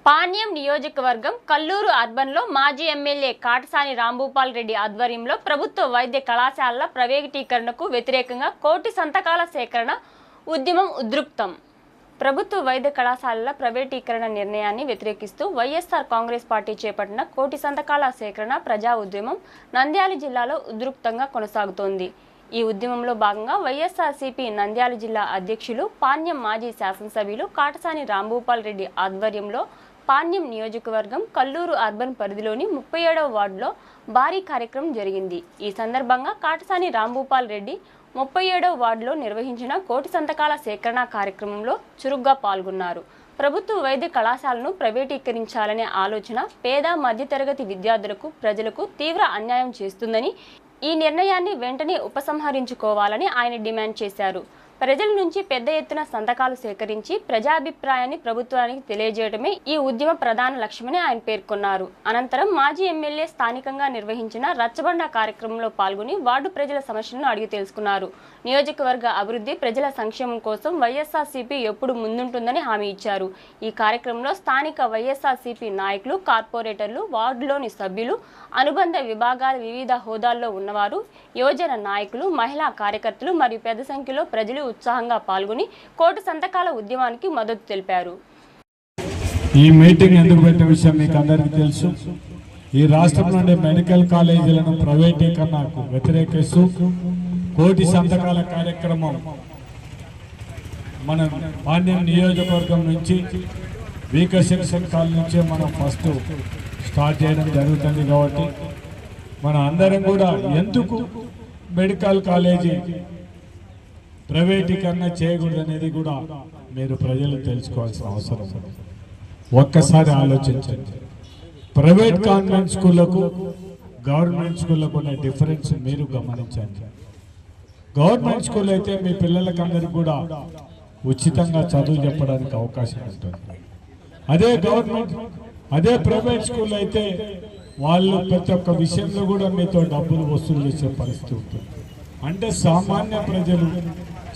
పాణ్యం నియోజకవర్గం కల్లూరు అర్బన్లో మాజీ ఎమ్మెల్యే కాటసాని రాంభూపాల్ రెడ్డి ఆధ్వర్యంలో ప్రభుత్వ వైద్య కళాశాలల ప్రైవేటీకరణకు వ్యతిరేకంగా కోటి సంతకాల సేకరణ ఉద్యమం ఉధృతం. ప్రభుత్వ వైద్య కళాశాలల ప్రైవేటీకరణ నిర్ణయాన్ని వ్యతిరేకిస్తూ వైఎస్ఆర్ కాంగ్రెస్ పార్టీ చేపట్టిన కోటి సంతకాల సేకరణ ప్రజా ఉద్యమం నంద్యాల జిల్లాలో ఉధృతంగా కొనసాగుతోంది. ఈ ఉద్యమంలో భాగంగా వైఎస్ఆర్సీపీ నంద్యాల జిల్లా అధ్యక్షులు పాణ్యం మాజీ శాసనసభ్యులు కాటసాని రాంభూపాల్ రెడ్డి ఆధ్వర్యంలో పాణ్యం నియోజకవర్గం కల్లూరు అర్బన్ పరిధిలోని 37వ వార్డులో భారీ కార్యక్రమం జరిగింది. ఈ సందర్భంగా కాటసాని రాంభూపాల్ రెడ్డి 37వ వార్డులో నిర్వహించిన కోటి సంతకాల సేకరణ కార్యక్రమంలో చురుగ్గా పాల్గొన్నారు. ప్రభుత్వ వైద్య కళాశాలను ప్రైవేటీకరించాలనే ఆలోచన పేద మధ్యతరగతి విద్యార్థులకు ప్రజలకు తీవ్ర అన్యాయం చేస్తుందని, ఈ నిర్ణయాన్ని వెంటనే ఉపసంహరించుకోవాలని ఆయన డిమాండ్ చేశారు. ప్రజల నుంచి పెద్ద ఎత్తున సంతకాలు సేకరించి ప్రజాభిప్రాయాన్ని ప్రభుత్వానికి తెలియజేయడమే ఈ ఉద్యమ ప్రధాన లక్ష్యమని ఆయన పేర్కొన్నారు. అనంతరం మాజీ ఎమ్మెల్యే స్థానికంగా నిర్వహించిన రచ్చబండ కార్యక్రమంలో పాల్గొని వార్డు ప్రజల సమస్యలను అడిగి తెలుసుకున్నారు. నియోజకవర్గ అభివృద్ధి, ప్రజల సంక్షేమం కోసం వైఎస్ఆర్సీపీ ఎప్పుడు ముందుంటుందని హామీ ఇచ్చారు. ఈ కార్యక్రమంలో స్థానిక వైఎస్ఆర్సీపీ నాయకులు, కార్పొరేటర్లు, వార్డులోని సభ్యులు, అనుబంధ విభాగాల వివిధ హోదాల్లో ఉన్నవారు, యువజన నాయకులు, మహిళా కార్యకర్తలు మరియు పెద్ద సంఖ్యలో ప్రజలు ఉత్సాహంగా పాల్గొని కోటి సంతకాల ఉద్యమానికి మద్దతు తెలిపారు. ఈ మీటింగ్ ఎందుకు పెట్టిన విషయం మీకు అందరికీ తెలుసు. ఈ రాష్ట్రంలోని మెడికల్ కాలేజీలను ప్రైవేటీకరణకు వ్యతిరేకిస్తూ కోటి సంతకాల కార్యక్రమం మన పాణ్యం నియోజకవర్గం నుంచి వీకర్ కాల్ నుంచే మనం ఫస్ట్ స్టార్ట్ చేయడం జరుగుతుంది. కాబట్టి మన అందరం కూడా ఎందుకు మెడికల్ కాలేజీ ప్రైవేటీకరణ చేయకూడదు అనేది కూడా మీరు ప్రజలు తెలుసుకోవాల్సిన అవసరం ఉంది. ఒక్కసారి ఆలోచించండి. ప్రైవేట్ కాన్వెంట్ స్కూళ్లకు గవర్నమెంట్ స్కూళ్ళకు ఉన్న డిఫరెన్స్ మీరు గమనించండి. గవర్నమెంట్ స్కూల్ అయితే మీ పిల్లలకందరికీ కూడా ఉచితంగా చదువు చెప్పడానికి అవకాశం ఉంటుంది. అదే ప్రైవేట్ స్కూల్ అయితే వాళ్ళు ప్రతి ఒక్క విషయంలో కూడా మీతో డబ్బులు వసూలు చేసే పరిస్థితి ఉంటుంది. అంటే సామాన్య ప్రజలు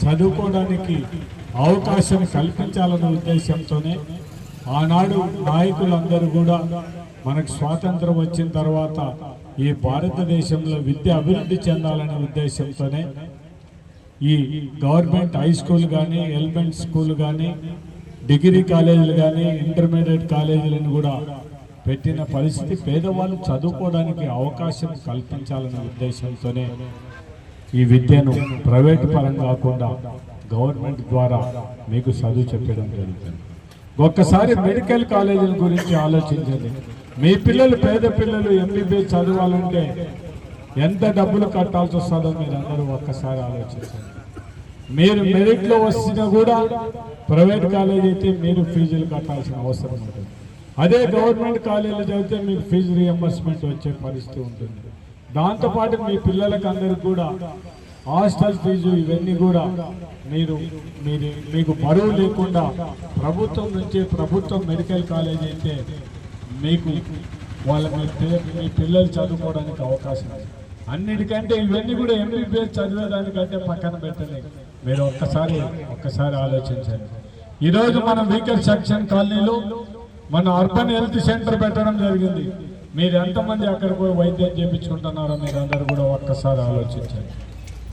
చదువుకోవడానికి అవకాశం కల్పించాలనే ఉద్దేశంతోనే ఆనాడు నాయకులందరూ కూడా మనకు స్వాతంత్రం వచ్చిన తర్వాత ఈ భారతదేశంలో విద్య అభివృద్ధి చెందాలనే ఉద్దేశంతోనే ఈ గవర్నమెంట్ హై స్కూల్ కానీ, ఎలిమెంట్ స్కూల్ కానీ, డిగ్రీ కాలేజీలు కానీ, ఇంటర్మీడియట్ కాలేజీలను కూడా పెట్టిన పరిస్థితి. పేదవాళ్ళు చదువుకోవడానికి అవకాశం కల్పించాలనే ఉద్దేశంతోనే ఈ విద్యను ప్రైవేట్ పరం కాకుండా గవర్నమెంట్ ద్వారా మీకు చదువు చెప్పడం జరుగుతుంది. ఒక్కసారి మెడికల్ కాలేజీల గురించి ఆలోచించండి. మీ పిల్లలు, పేద పిల్లలు ఎంబీబీఎస్ చదవాలంటే ఎంత డబ్బులు కట్టాల్సి వస్తుందో మీరు అందరూ ఒక్కసారి ఆలోచించండి. మీరు మెరిట్లో వచ్చినా కూడా ప్రైవేట్ కాలేజీ అయితే మీరు ఫీజులు కట్టాల్సిన అవసరం ఉంటుంది. అదే గవర్నమెంట్ కాలేజీలో చదివితే మీకు ఫీజు రియంబర్స్మెంట్ వచ్చే పరిస్థితి ఉంటుంది. దాంతోపాటు మీ పిల్లలకు అందరికి కూడా హాస్టల్ ఫీజు ఇవన్నీ కూడా మీకు బరువు లేకుండా ప్రభుత్వం నుంచి, ప్రభుత్వం మెడికల్ కాలేజ్ అయితే మీకు మీ పిల్లలు చదువుకోవడానికి అవకాశం ఉంది. అన్నిటికంటే ఇవన్నీ కూడా ఎంబీబీఎస్ చదివేదానికంటే పక్కన పెట్టండి. మీరు ఒక్కసారి ఆలోచించండి. ఈరోజు మనం వీకర్ సెక్షన్ కాలనీలో మన అర్బన్ హెల్త్ సెంటర్ పెట్టడం జరిగింది. మీరు ఎంతమంది అక్కడ పోయి వైద్యం చేయించుకుంటున్నారో మీరు అందరూ కూడా ఒక్కసారి ఆలోచించండి.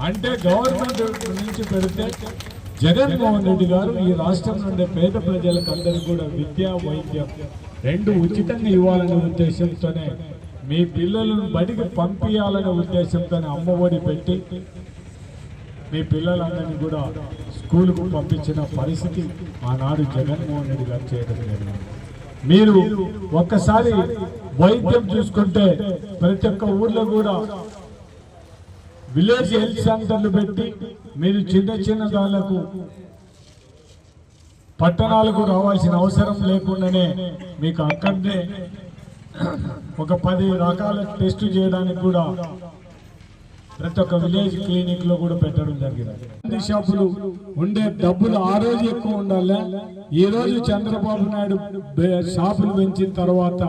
అంటే గవర్నమెంట్ నుంచి పెడితే జగన్మోహన్ రెడ్డి గారు ఈ రాష్ట్రం నుండి పేద ప్రజలకు అందరికీ కూడా విద్య, వైద్యం రెండు ఉచితంగా ఇవ్వాలనే ఉద్దేశంతోనే, మీ పిల్లలను బడికి పంపించాలనే ఉద్దేశంతోనే అమ్మఒడి పెట్టి మీ పిల్లలందరినీ కూడా స్కూలుకు పంపించిన పరిస్థితి ఆనాడు జగన్మోహన్ రెడ్డి గారు చేయడం జరిగింది. మీరు ఒక్కసారి వైద్యం చూసుకుంటే ప్రతి ఒక్క ఊర్లో కూడా విలేజ్ హెల్త్ సెంటర్లు పెట్టి మీరు చిన్న దాళ్లకు పట్టణాలకు రావాల్సిన అవసరం లేకుండానే మీకు అక్కడనే ఒక 10 రకాల టెస్ట్ చేయడానికి కూడా ప్రతి ఒక్క విలేజ్ క్లినిక్ లో కూడా పెట్టడం జరిగింది. షాపులు ఉండే డబ్బులు ఆ రోజు ఎక్కువ ఉండాలి. ఈ రోజు చంద్రబాబు నాయుడు షాపులు పెంచిన తర్వాత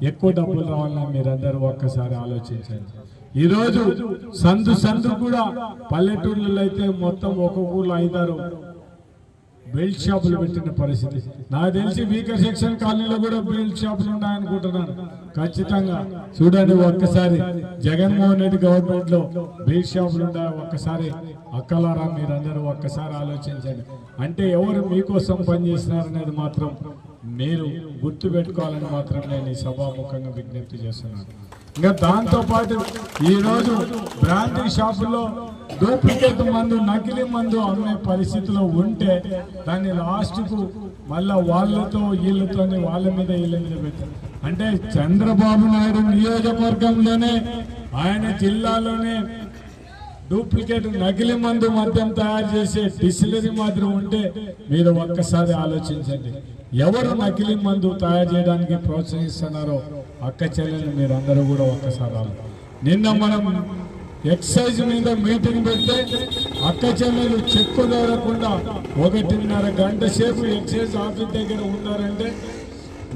ఎక్కువ డబ్బులు రావాలని మీరందరూ ఒక్కసారి ఆలోచించండి. ఈ రోజు సందు కూడా పల్లెటూర్లలో అయితే మొత్తం ఒక్కొక్క ఊళ్ళో 5-6 బెల్ట్ షాపులు పెట్టిన పరిస్థితి. నాకు తెలిసి వీకర్ సెక్షన్ కాలనీలో కూడా బెల్ట్ షాపులు ఉన్నాయనుకుంటున్నాను. ఖచ్చితంగా చూడండి, ఒక్కసారి జగన్మోహన్ రెడ్డి గవర్నమెంట్ లో బెల్ట్ షాపులు ఉన్నాయి. ఒక్కసారి అక్కలారా మీరందరూ ఒక్కసారి ఆలోచించండి. అంటే ఎవరు మీకోసం పనిచేస్తున్నారనేది మాత్రం మీరు గుర్తు పెట్టుకోవాలని మాత్రం నేను ఈ సభాముఖంగా విజ్ఞప్తి చేస్తున్నాను. ఇంకా దాంతో పాటు ఈరోజు బ్రాండీ షాపుల్లో డూప్లికేట్ మందు, నకిలీ మందు అమ్మే పరిస్థితిలో ఉంటే దాన్ని లాస్ట్కు మళ్ళా వాళ్ళతో వీళ్ళతోనే వాళ్ళ మీద వీళ్ళ మీద పెట్టారు. అంటే చంద్రబాబు నాయుడు నియోజకవర్గంలోనే ఆయన జిల్లాలోనే డూప్లికేట్ నకిలీ మందు మద్యం తయారు చేసే డిస్టిలరీ మాత్రం ఉంటే మీరు ఒక్కసారి ఆలోచించండి. ఎవరు నకిలీ మందు తయారు చేయడానికి ప్రోత్సహిస్తున్నారో అక్క చెల్లెలు మీరందరూ కూడా ఒక్కసారి నిన్న మనం ఎక్సైజ్ మీద మీటింగ్ పెడితే అక్క చెల్లెలు చెక్కు దొరకకుండా 1.5 గంట సేపు ఎక్సైజ్ ఆఫీస్ దగ్గర ఉన్నారంటే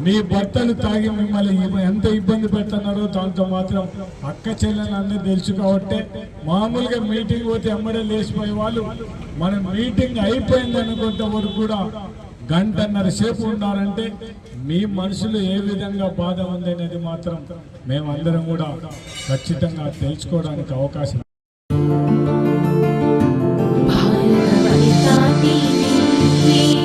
మీ భర్తలు తాగి మిమ్మల్ని ఎంత ఇబ్బంది పెడుతున్నారో దాంతో మాత్రం అక్క చెల్లెలు అందరూ తెలుసు. కాబట్టి మామూలుగా మీటింగ్ పోతే ఎమ్మడే లేచిపోయే వాళ్ళు మనం మీటింగ్ అయిపోయింది అనుకుంటే వరకు కూడా 1.5 సేపు ఉన్నారంటే మీ మనసులో ఏ విధంగా బాధ ఉంది అనేది మాత్రం మేమందరం కూడా ఖచ్చితంగా తెలుసుకోవడానికి అవకాశం